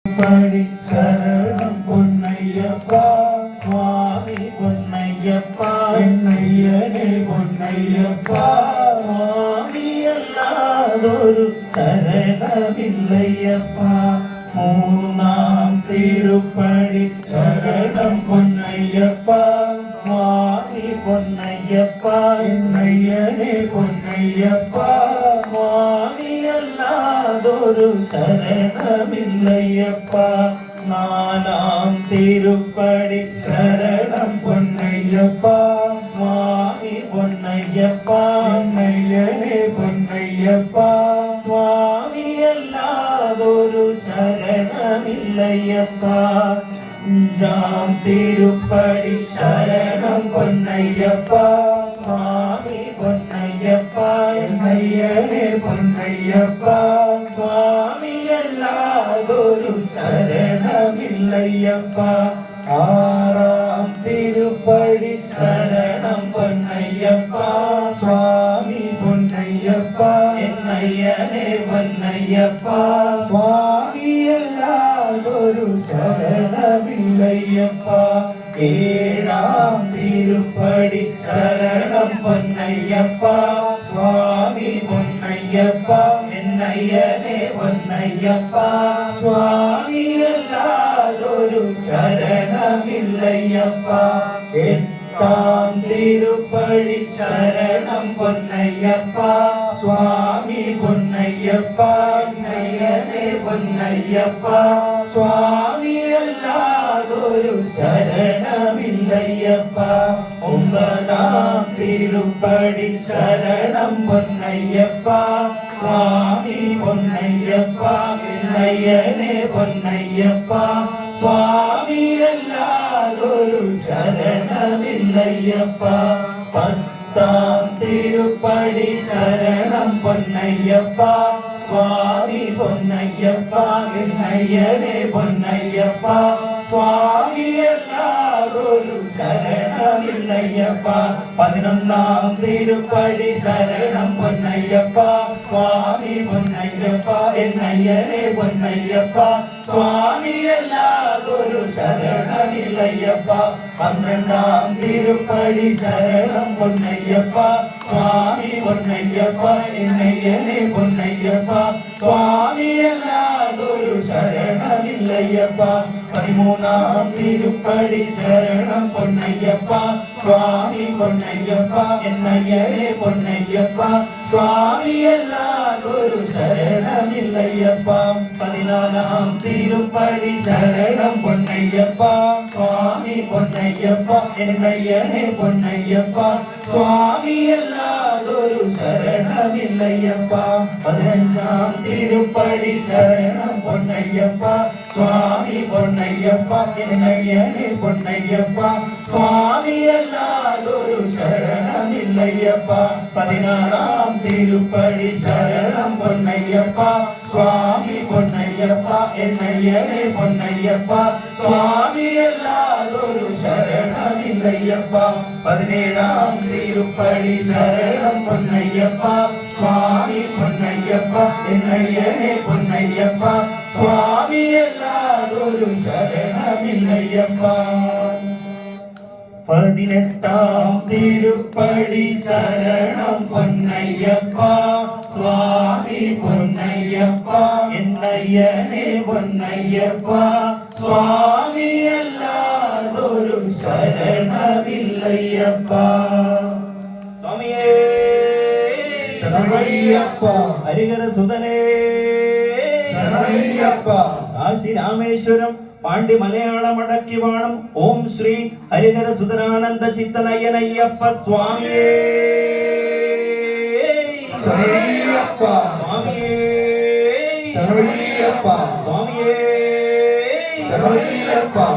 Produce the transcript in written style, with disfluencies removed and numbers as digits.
படி சரணம் பொன்னையப்பா சுவாமி பொன்னையப்பா என்னையனே பொன்னையப்பா சுவாமி அல்லாதொரு சரணமில்லையப்பா மூணாம் திருப்படி சரணம் பொன்னையப்பா சுவாமி பொன்னையப்பா என்னையனே பொன்னையப்பா சுவாமி அல்லாதொரு சரணமில்லையப்பா நாலாம் திருப்படி சரணம் பொன்னையப்பா சுவாமி பொன்னையப்பா என்னையனே பொன்னையப்பா சுவாமி அல்லாதொரு சரணமில்லையப்பா அஞ்சாம் திருப்படி சரணம் பொன்னையப்பா சுவாமி பொன்னையப்பா என்னையனே பொன்னையப்பா சுவாமி அல்லாதொரு சரணமில்லையப்பா ஆறாம் திருப்படி சரணம் பொன்னையப்பா சுவாமி பொன்னையப்பா என்னையனே பொன்னையப்பா சுவாமி அல்லாதொரு சரணமில்லையப்பா ஏழாம் திருப்படி சரணம் பொன்னையப்பா சுவாமி பொன்னையப்பா என்னையனே பொன்னையப்பா சுவாமி அல்லாதொரு சரணமில்லையப்பா எட்டாம் திருப்படி சரணம் பொன்னையப்பா சுவாமி பொன்னையப்பா என்னையனே பொன்னையப்பா சுவாமி அல்லாதொரு சரணமில்லையப்பா ஒன்பதாம் திருப்படி சரணம் பொன்னையப்பா சுவாமி பொன்னையப்பா என்னையனே பொன்னையப்பா சுவாமி அல்லாதொரு சரணமில்லையப்பா பத்தாம் திருப்படி சரணம் பொன்னையப்பா சுவாமி பொன்னையப்பா என்னையனே பொன்னையப்பா சுவாமி அல்லாதொரு சரணமில்லையப்பா பதினொன்றாம் திருப்படி சரணம் பொன்னையப்பா சுவாமி பொன்னையப்பா என்னையனே பொன்னையப்பா சுவாமி அல்லாதொரு சரணமில்லையப்பா பன்னிரண்டாம் திருப்படி சரணம் பொன்னையப்பா சுவாமி பொன்னையப்பா என்னையனே பொன்னையப்பா சுவாமி அல்லாதொரு சரணமில்லையப்பா பதிமூணாம் திருப்படி சரணம் பொன்னையப்பா சுவாமி பொன்னையப்பா என்னையனே பொன்னையப்பா சுவாமி அல்லாதொரு சரணமில்லையப்பா பதினாலாம் திருப்படி சரணம் பொன்னையப்பா சுவாமி பொன்னையப்பா என்னையனே பொன்னையப்பா சுவாமி அல்லாதொரு சரணமில்லையப்பா பதினஞ்சாம் திருப்படி சரணம் பொன்னையப்பா சுவாமி பொன்னையப்பா என்னையனே பொன்னையப்பா சுவாமி அல்லாதொரு சரணமில்லையப்பா பதினாறாம் திருப்படி சரணம் பொன்னையப்பா சுவாமி பொன்னையப்பா என்னையனே பொன்னையப்பா சுவாமி அல்லாதொரு சரணமில்லையப்பா பதினேழாம் திருப்படி சரணம் பொன்னையப்பா சுவாமி பொன்னையப்பா என்னையனே பொன்னையப்பா சுவாமி அல்லாதொரு சரணமில்லையப்பா பதினெட்டாம் திருப்படி சரணம் பொன்னையப்பா சுவாமி பொன்னையப்பா என்னையனே பொன்னையப்பா சுவாமி அல்லாதொரு சரணமில்லையப்பா சுவாமியே சரணமையப்பா ஹரிஹர சுதனே சரணமையப்பா காசி ராமேஸ்வரம் பாண்டி மலையாளம் அடக்கி வாழும் ஓம் ஸ்ரீ ஹரிஹர சுதனானந்த சித்தனயனையப்ப சுவாமியே சரணமையப்பா சுவாமியே சரணமையப்பா சுவாமியே சரணமையப்பா